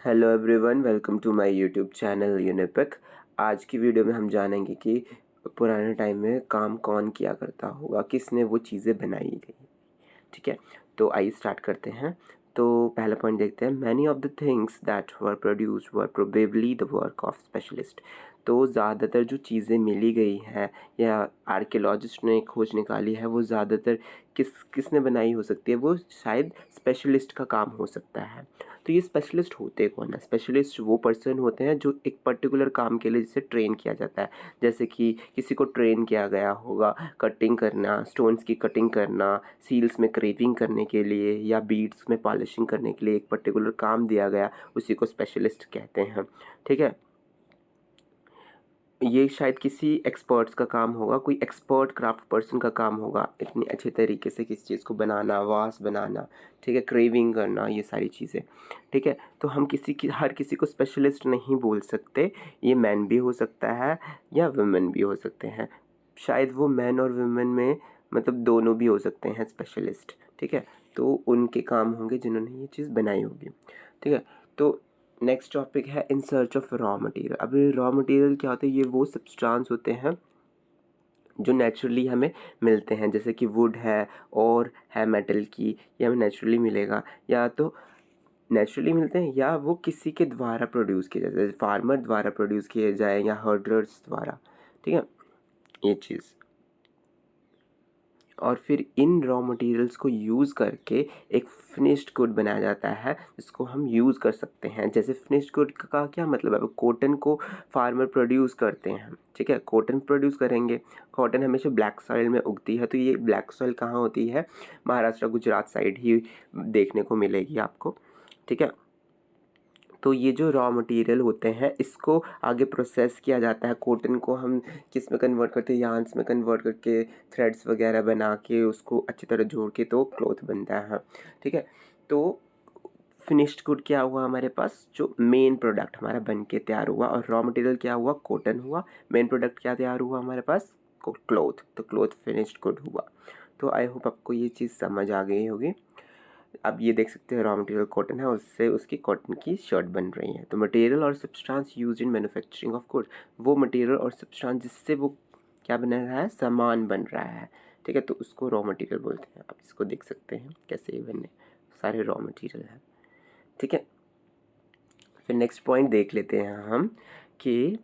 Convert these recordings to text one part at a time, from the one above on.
Hello everyone, welcome to my YouTube channel Unipic. आज की video में हम जानेंगे कि पुराने टाइम में काम कौन किया करता होगा, किसने वो चीज़ें बनाई गई। ठीक है, तो आइए स्टार्ट करते हैं। तो पहला पॉइंट देखते हैं। Many of the things that were produced were probably the work of specialist. तो ज़्यादातर जो चीज़ें मिली गई हैं या आर्कियोलॉजिस्ट ने खोज निकाली है, वो ज़्यादातर किसने बनाई हो सकती है, वो शायद स्पेशलिस्ट का काम हो सकता है। तो ये स्पेशलिस्ट होते कौन है? स्पेशलिस्ट वो पर्सन होते हैं जो एक पर्टिकुलर काम के लिए जिसे ट्रेन किया जाता है। जैसे कि किसी को ट्रेन किया गया होगा कटिंग करना, स्टोन्स की कटिंग करना, सील्स में क्रेविंग करने के लिए या बीड्स में पॉलिशिंग करने के लिए एक पर्टिकुलर काम दिया गया, उसी को स्पेशलिस्ट कहते हैं। ठीक है, ये शायद किसी एक्सपर्ट्स का काम होगा, कोई एक्सपर्ट क्राफ्ट पर्सन का काम होगा इतनी अच्छे तरीके से किसी चीज़ को बनाना, वास बनाना, ठीक है, क्रेविंग करना, ये सारी चीज़ें। ठीक है, तो हम हर किसी को स्पेशलिस्ट नहीं बोल सकते। ये मैन भी हो सकता है या वुमेन भी हो सकते हैं। शायद वो मैन और वुमेन में मतलब दोनों भी हो सकते हैं स्पेशलिस्ट। ठीक है, तो उनके काम होंगे जिन्होंने ये चीज़ बनाई होगी। ठीक है, तो नेक्स्ट टॉपिक है in search of raw material. अब रॉ मटेरियल क्या होते हैं? ये वो सब्सटेंस होते हैं जो नेचुरली हमें मिलते हैं, जैसे कि वुड है और है मेटल की, ये हमें नेचुरली मिलेगा, या तो नेचुरली मिलते हैं या वो किसी के द्वारा प्रोड्यूस किए जाते हैं, फार्मर द्वारा प्रोड्यूस किए जाए या हर्डर्स द्वारा। ठीक है, ये चीज़। और फिर इन रॉ मटेरियल्स को यूज़ करके एक फिनिश्ड गुड बनाया जाता है जिसको हम यूज़ कर सकते हैं। जैसे फिनिश्ड गुड का क्या मतलब है? कॉटन को फार्मर प्रोड्यूस करते हैं, ठीक है, कॉटन प्रोड्यूस करेंगे। कॉटन हमेशा ब्लैक सॉइल में उगती है, तो ये ब्लैक सॉइल कहाँ होती है? महाराष्ट्र गुजरात साइड ही देखने को मिलेगी आपको। ठीक है, तो ये जो रॉ मटेरियल होते हैं इसको आगे प्रोसेस किया जाता है। कॉटन को हम किस में कन्वर्ट करते हैं? यार्न्स में कन्वर्ट करके थ्रेड्स वगैरह बना के उसको अच्छी तरह जोड़ के तो क्लॉथ बनता है। ठीक है, तो फिनिश्ड गुड क्या हुआ हमारे पास? जो मेन प्रोडक्ट हमारा बन के तैयार हुआ। और रॉ मटेरियल क्या हुआ? कॉटन हुआ। मेन प्रोडक्ट क्या तैयार हुआ हमारे पास? क्लॉथ। तो क्लॉथ फिनिश्ड गुड हुआ। तो आई होप आपको ये चीज़ समझ आ गई होगी। अब ये देख सकते हैं रॉ मटेरियल कॉटन है, उससे उसकी कॉटन की शर्ट बन रही है। तो मटेरियल और substance used in manufacturing of good, वो मटेरियल और सब्सटेंस जिससे वो क्या बन रहा है? सामान बन रहा है। ठीक है, तो उसको रॉ मटेरियल बोलते हैं। आप इसको देख सकते हैं कैसे ये बने, सारे रॉ मटेरियल है। ठीक है, फिर नेक्स्ट पॉइंट देख लेते हैं हम कि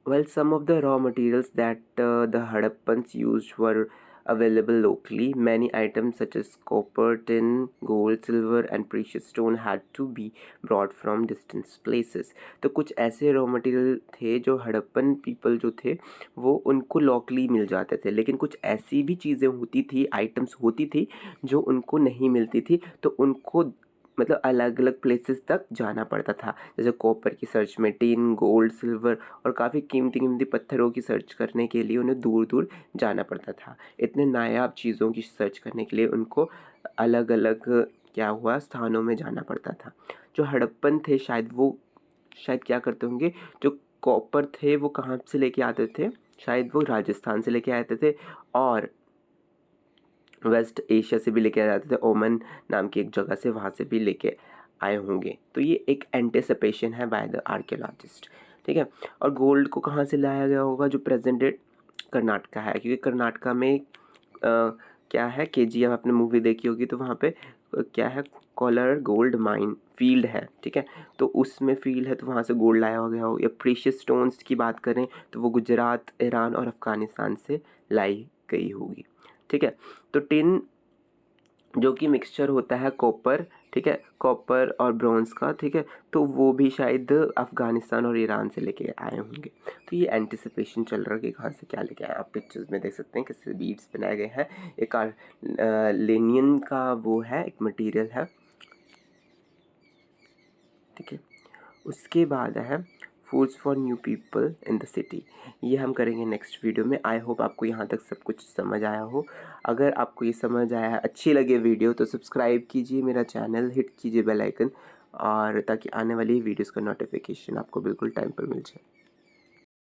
well, some of the raw materials that the Hadappans used were available locally. Many items such as copper, tin, gold, silver and precious stone had to be brought from distant places. तो कुछ ऐसे raw material थे जो Harappan people जो थे वो उनको locally मिल जाते थे, लेकिन कुछ ऐसी भी चीज़ें होती थी, आइटम्स होती थी जो उनको नहीं मिलती थी, तो उनको मतलब अलग अलग प्लेसेस तक जाना पड़ता था। जैसे कॉपर की सर्च में, टिन, गोल्ड, सिल्वर और काफ़ी कीमती कीमती पत्थरों की सर्च करने के लिए उन्हें दूर दूर जाना पड़ता था। इतने नायाब चीज़ों की सर्च करने के लिए उनको अलग अलग क्या हुआ स्थानों में जाना पड़ता था। जो हड़प्पन थे शायद क्या करते होंगे? जो कॉपर थे वो कहाँ से लेके आते थे? शायद वो राजस्थान से लेके आते थे और वेस्ट एशिया से भी लेके आए जाते थे। ओमन नाम की एक जगह से, वहाँ से भी लेके आए होंगे। तो ये एक एंटिसिपेशन है बाय द आर्कियोलॉजिस्ट। ठीक है, और गोल्ड को कहाँ से लाया गया होगा? जो प्रेजेंटेड कर्नाटका है, क्योंकि कर्नाटका में क्या है, केजीएफ आपने मूवी देखी होगी, तो वहाँ पे क्या है? कोलार गोल्ड माइन फील्ड है। ठीक है, तो उसमें फील्ड है, तो वहाँ से गोल्ड लाया गया हो। या प्रीशियस स्टोन्स की बात करें तो वो गुजरात, ईरान और अफ़गानिस्तान से लाई गई होगी। ठीक है, तो टिन जो कि मिक्सचर होता है कॉपर, ठीक है, कॉपर और ब्रॉन्ज़ का, ठीक है, तो वो भी शायद अफ़गानिस्तान और ईरान से लेके आए होंगे। तो ये एंटिसिपेशन चल रहा है कि कहाँ से क्या लेके आए। आप पिक्चर्स में देख सकते हैं कैसे बीड्स बनाए गए हैं। एक लेनियन का वो है, एक मटेरियल है। ठीक है, उसके बाद है foods for new people in the city. ये हम करेंगे नेक्स्ट वीडियो में। आई होप आपको यहाँ तक सब कुछ समझ आया हो। अगर आपको ये समझ आया है, अच्छी लगे वीडियो, तो सब्सक्राइब कीजिए मेरा चैनल, हिट कीजिए बेल आइकन, और ताकि आने वाली वीडियोस का नोटिफिकेशन आपको बिल्कुल टाइम पर मिल जाए।